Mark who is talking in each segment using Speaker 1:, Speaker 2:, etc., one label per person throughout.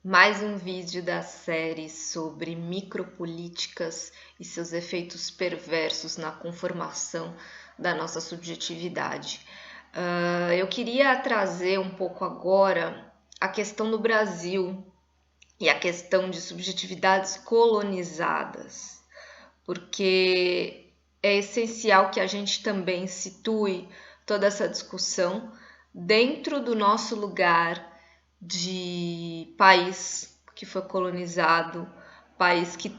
Speaker 1: mais um vídeo da série sobre micropolíticas e seus efeitos perversos na conformação da nossa subjetividade. Eu queria trazer um pouco agora a questão do Brasil e a questão de subjetividades colonizadas, porque é essencial que a gente também situe toda essa discussão dentro do nosso lugar de país que foi colonizado, país que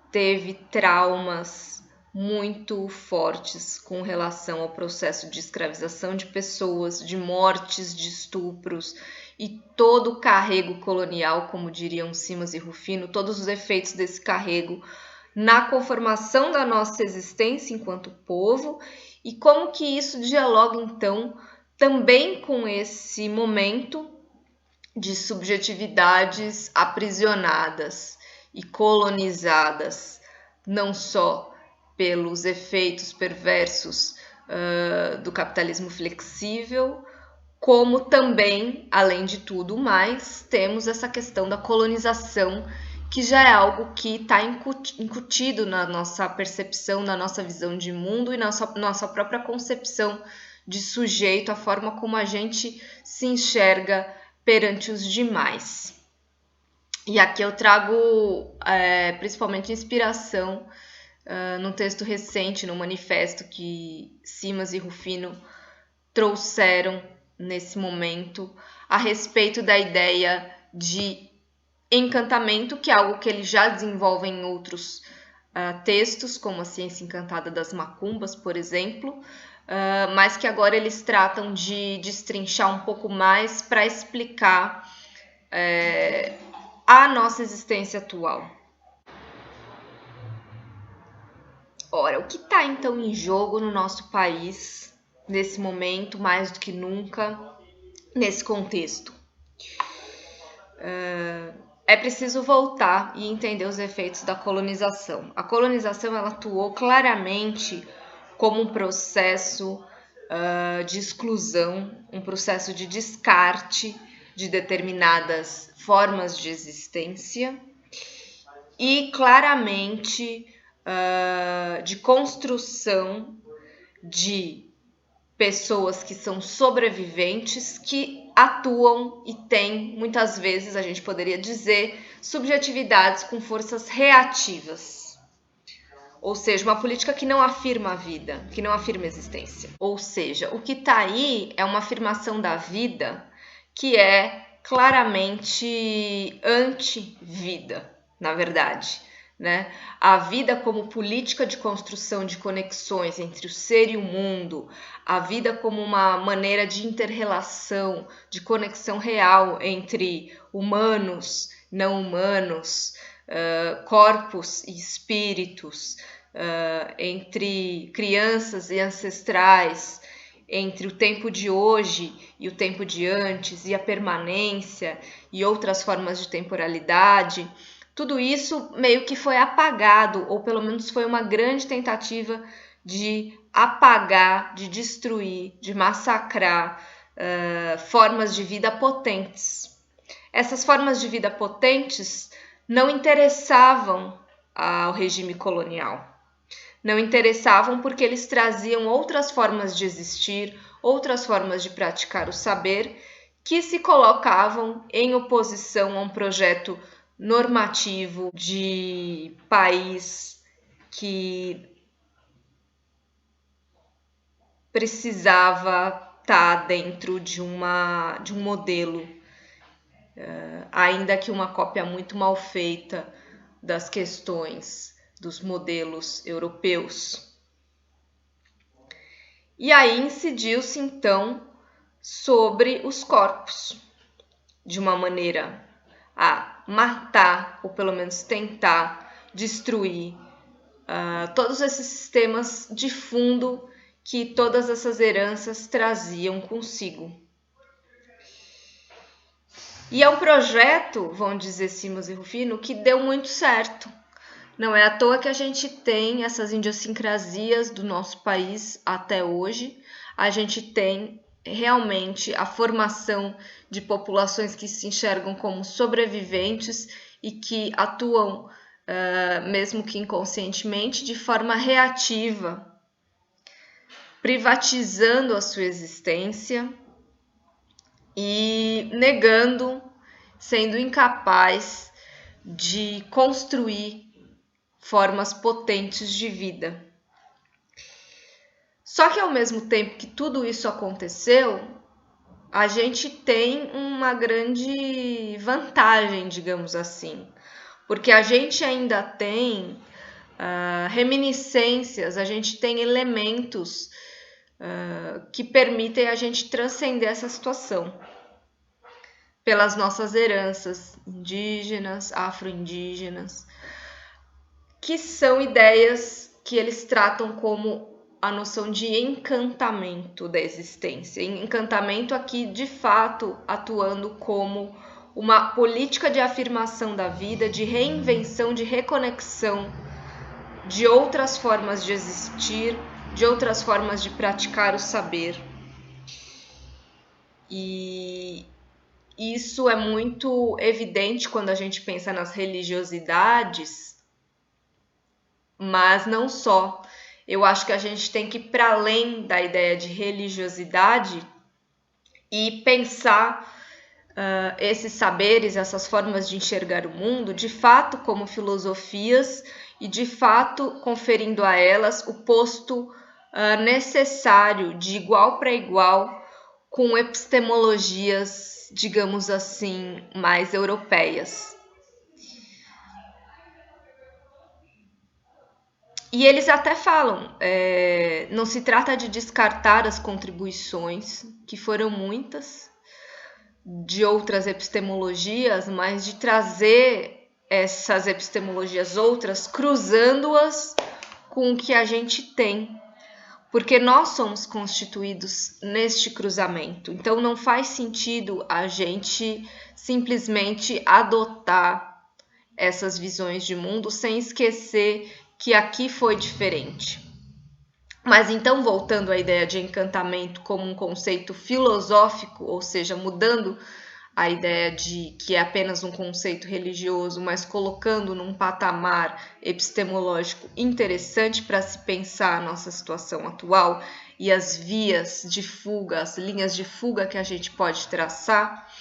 Speaker 1: teve traumas muito fortes com relação ao processo de escravização de pessoas, de mortes, de estupros e todo o carrego colonial, como diriam Simas e Rufino, todos os efeitos desse carrego na conformação da nossa existência enquanto povo e como que isso dialoga então também com esse momento de subjetividades aprisionadas e colonizadas, não só pelos efeitos perversos do capitalismo flexível, como também, além de tudo mais, temos essa questão da colonização, que já é algo que está incutido na nossa percepção, na nossa visão de mundo e na nossa própria concepção de sujeito, a forma como a gente se enxerga perante os demais. E aqui eu trago principalmente inspiração num texto recente, no manifesto que Simas e Rufino trouxeram nesse momento a respeito da ideia de encantamento, que é algo que eles já desenvolvem em outros textos, como a Ciência Encantada das Macumbas, por exemplo, mas que agora eles tratam de destrinchar um pouco mais para explicar a nossa existência atual. Ora, o que está então em jogo no nosso país nesse momento, mais do que nunca, nesse contexto? É preciso voltar e entender os efeitos da colonização. A colonização ela atuou claramente como um processo de exclusão, um processo de descarte de determinadas formas de existência e claramente de construção de pessoas que são sobreviventes, que atuam e têm, muitas vezes, a gente poderia dizer, subjetividades com forças reativas. Ou seja, uma política que não afirma a vida, que não afirma a existência. Ou seja, o que está aí é uma afirmação da vida que é claramente anti-vida, na verdade. Né? A vida como política de construção de conexões entre o ser e o mundo, a vida como uma maneira de inter-relação, de conexão real entre humanos, não humanos, corpos e espíritos, entre crianças e ancestrais, entre o tempo de hoje e o tempo de antes, e a permanência e outras formas de temporalidade. Tudo isso meio que foi apagado, ou pelo menos foi uma grande tentativa de apagar, de destruir, de massacrar formas de vida potentes. Essas formas de vida potentes não interessavam ao regime colonial. Não interessavam porque eles traziam outras formas de existir, outras formas de praticar o saber, que se colocavam em oposição a um projeto normativo de país que precisava estar dentro de um modelo, ainda que uma cópia muito mal feita das questões dos modelos europeus. E aí incidiu-se então sobre os corpos, de uma maneira a matar, ou pelo menos tentar destruir todos esses sistemas de fundo que todas essas heranças traziam consigo. E é um projeto, vão dizer Simas e Rufino, que deu muito certo. Não é à toa que a gente tem essas idiosincrasias do nosso país até hoje. A gente tem realmente a formação de populações que se enxergam como sobreviventes e que atuam, mesmo que inconscientemente, de forma reativa, privatizando a sua existência e negando, sendo incapaz de construir formas potentes de vida. Só que ao mesmo tempo que tudo isso aconteceu, a gente tem uma grande vantagem, digamos assim, porque a gente ainda tem reminiscências, a gente tem elementos que permitem a gente transcender essa situação pelas nossas heranças indígenas, afro-indígenas, que são ideias que eles tratam como a noção de encantamento da existência. Encantamento aqui, de fato, atuando como uma política de afirmação da vida, de reinvenção, de reconexão de outras formas de existir, de outras formas de praticar o saber. E isso é muito evidente quando a gente pensa nas religiosidades, mas não só. Eu acho que a gente tem que ir para além da ideia de religiosidade e pensar esses saberes, essas formas de enxergar o mundo, de fato como filosofias e de fato conferindo a elas o posto necessário de igual para igual com epistemologias, digamos assim, mais europeias. E eles até falam, não se trata de descartar as contribuições, que foram muitas, de outras epistemologias, mas de trazer essas epistemologias outras, cruzando-as com o que a gente tem, porque nós somos constituídos neste cruzamento. Então não faz sentido a gente simplesmente adotar essas visões de mundo sem esquecer que aqui foi diferente. Mas então, voltando à ideia de encantamento como um conceito filosófico, ou seja, mudando a ideia de que é apenas um conceito religioso, mas colocando num patamar epistemológico interessante para se pensar a nossa situação atual e as vias de fuga, as linhas de fuga que a gente pode traçar,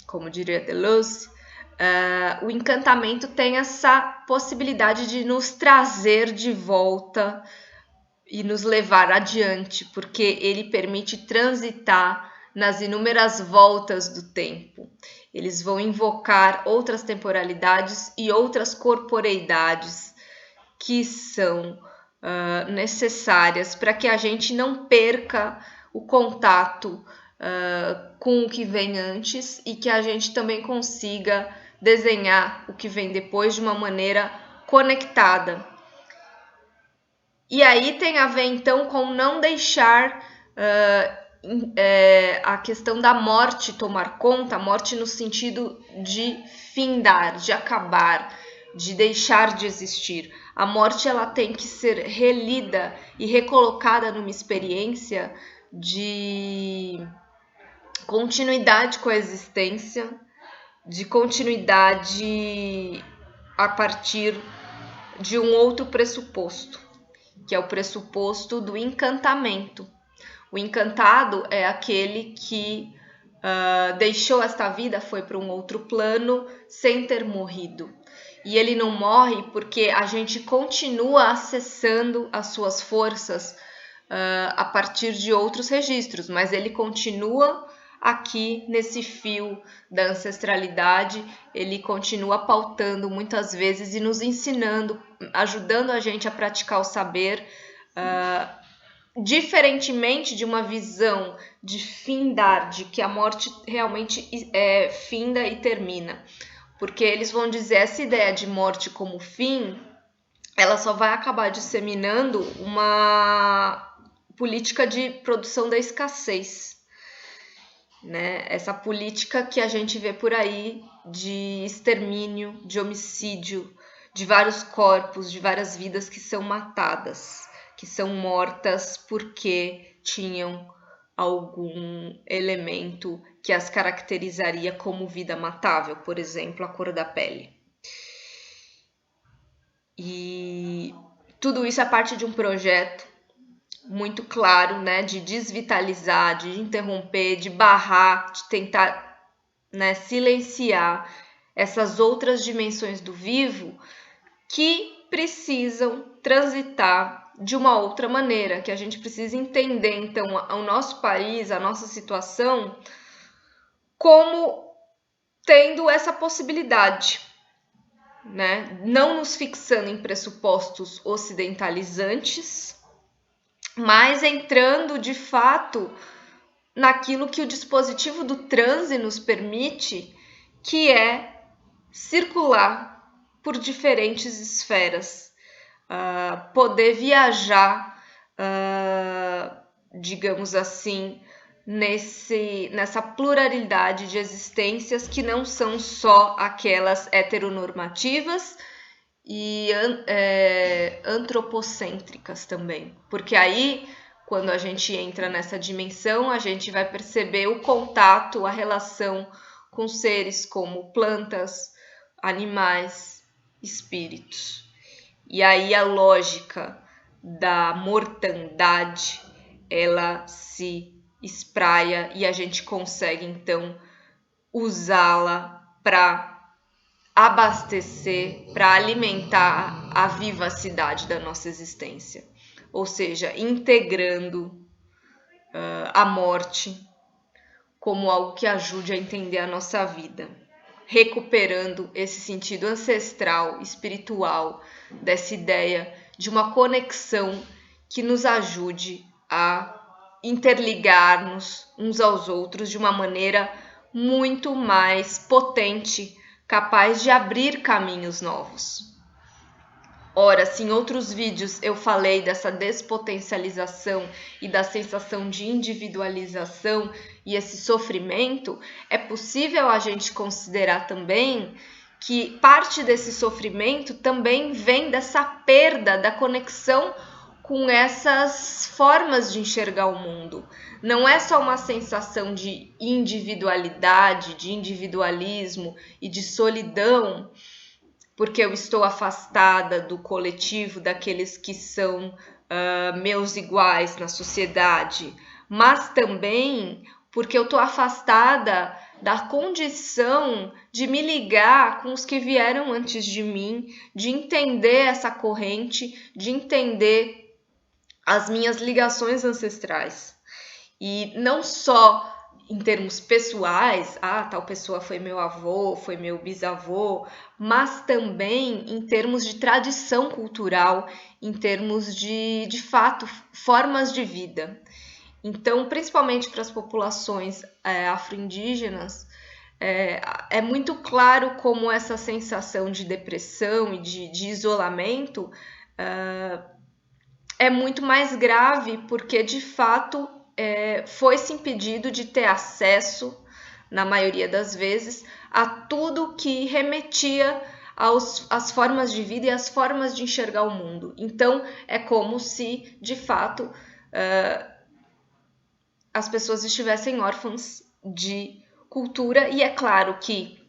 Speaker 1: como diria Deleuze, o encantamento tem essa possibilidade de nos trazer de volta e nos levar adiante, porque ele permite transitar nas inúmeras voltas do tempo. Eles vão invocar outras temporalidades e outras corporeidades que são necessárias para que a gente não perca o contato com o que vem antes e que a gente também consiga desenhar o que vem depois de uma maneira conectada. E aí tem a ver, então, com não deixar a questão da morte tomar conta, a morte no sentido de findar, de acabar, de deixar de existir. A morte ela tem que ser relida e recolocada numa experiência de continuidade com a existência, de continuidade a partir de um outro pressuposto, que é o pressuposto do encantamento. O encantado é aquele que deixou esta vida, foi para um outro plano sem ter morrido. E ele não morre porque a gente continua acessando as suas forças a partir de outros registros, mas ele continua aqui nesse fio da ancestralidade, ele continua pautando muitas vezes e nos ensinando, ajudando a gente a praticar o saber, diferentemente de uma visão de findar, de que a morte realmente finda e termina. Porque eles vão dizer essa ideia de morte como fim, ela só vai acabar disseminando uma política de produção da escassez, né? Essa política que a gente vê por aí de extermínio, de homicídio, de vários corpos, de várias vidas que são matadas, que são mortas porque tinham algum elemento que as caracterizaria como vida matável, por exemplo, a cor da pele. E tudo isso é parte de um projeto muito claro, né, de desvitalizar, de interromper, de barrar, de tentar, né, silenciar essas outras dimensões do vivo que precisam transitar de uma outra maneira, que a gente precisa entender, então, o nosso país, a nossa situação, como tendo essa possibilidade, né? Não nos fixando em pressupostos ocidentalizantes, mas entrando de fato naquilo que o dispositivo do transe nos permite, que é circular por diferentes esferas, poder viajar, digamos assim, nessa pluralidade de existências que não são só aquelas heteronormativas e antropocêntricas também, porque aí, quando a gente entra nessa dimensão, a gente vai perceber o contato, a relação com seres como plantas, animais, espíritos. E aí a lógica da mortandade, ela se espraia e a gente consegue, então, usá-la para abastecer, para alimentar a vivacidade da nossa existência. Ou seja, integrando a morte como algo que ajude a entender a nossa vida, recuperando esse sentido ancestral, espiritual, dessa ideia de uma conexão que nos ajude a interligar-nos uns aos outros de uma maneira muito mais potente, capaz de abrir caminhos novos. Ora, se em outros vídeos eu falei dessa despotencialização e da sensação de individualização e esse sofrimento, é possível a gente considerar também que parte desse sofrimento também vem dessa perda da conexão com essas formas de enxergar o mundo. Não é só uma sensação de individualidade, de individualismo e de solidão, porque eu estou afastada do coletivo, daqueles que são meus iguais na sociedade, mas também porque eu estou afastada da condição de me ligar com os que vieram antes de mim, de entender essa corrente, de entender as minhas ligações ancestrais. E não só em termos pessoais, tal pessoa foi meu avô, foi meu bisavô, mas também em termos de tradição cultural, em termos de fato, formas de vida. Então, principalmente para as populações afro-indígenas, é muito claro como essa sensação de depressão e de isolamento é muito mais grave, porque de fato foi-se impedido de ter acesso, na maioria das vezes, a tudo que remetia às formas de vida e às formas de enxergar o mundo. Então, é como se, de fato, as pessoas estivessem órfãs de cultura, e é claro que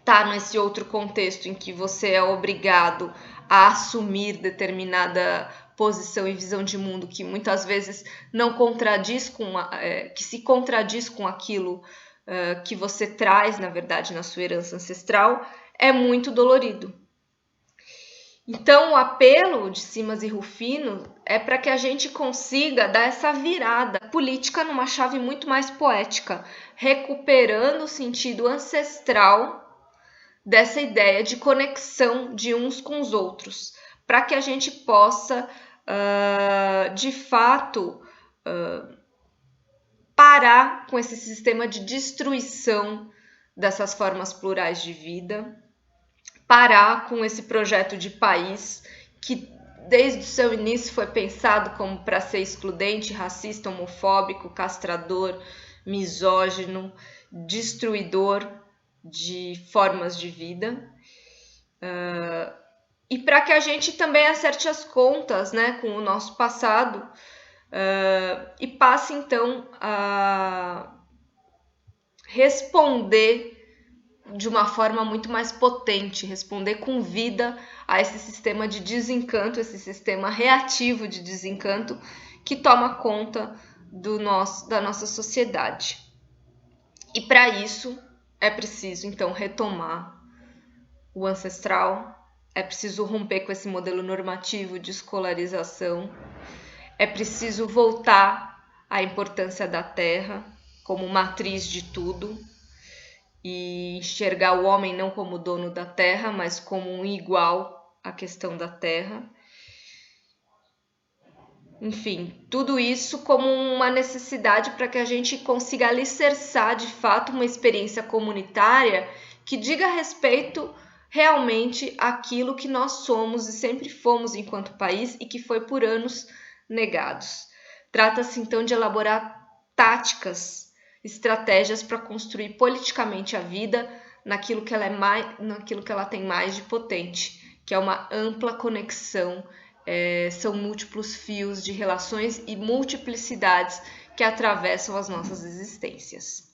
Speaker 1: tá nesse outro contexto em que você é obrigado a assumir determinada posição e visão de mundo que muitas vezes não contradiz que se contradiz com aquilo que você traz, na verdade, na sua herança ancestral, é muito dolorido. Então, o apelo de Simas e Rufino é para que a gente consiga dar essa virada política numa chave muito mais poética, recuperando o sentido ancestral dessa ideia de conexão de uns com os outros, para que a gente possa, de fato, parar com esse sistema de destruição dessas formas plurais de vida, parar com esse projeto de país que desde o seu início foi pensado como para ser excludente, racista, homofóbico, castrador, misógino, destruidor de formas de vida, e para que a gente também acerte as contas, né, com o nosso passado, e passe então a responder de uma forma muito mais potente, responder com vida a esse sistema de desencanto, esse sistema reativo de desencanto que toma conta da nossa sociedade. E para isso é preciso então retomar o ancestral, é preciso romper com esse modelo normativo de escolarização, é preciso voltar à importância da terra como matriz de tudo, e enxergar o homem não como dono da terra, mas como um igual à questão da terra. Enfim, tudo isso como uma necessidade para que a gente consiga alicerçar de fato uma experiência comunitária que diga respeito realmente àquilo que nós somos e sempre fomos enquanto país e que foi por anos negados. Trata-se então de elaborar táticas, estratégias para construir politicamente a vida naquilo que ela tem mais de potente, que é uma ampla conexão. São múltiplos fios de relações e multiplicidades que atravessam as nossas existências.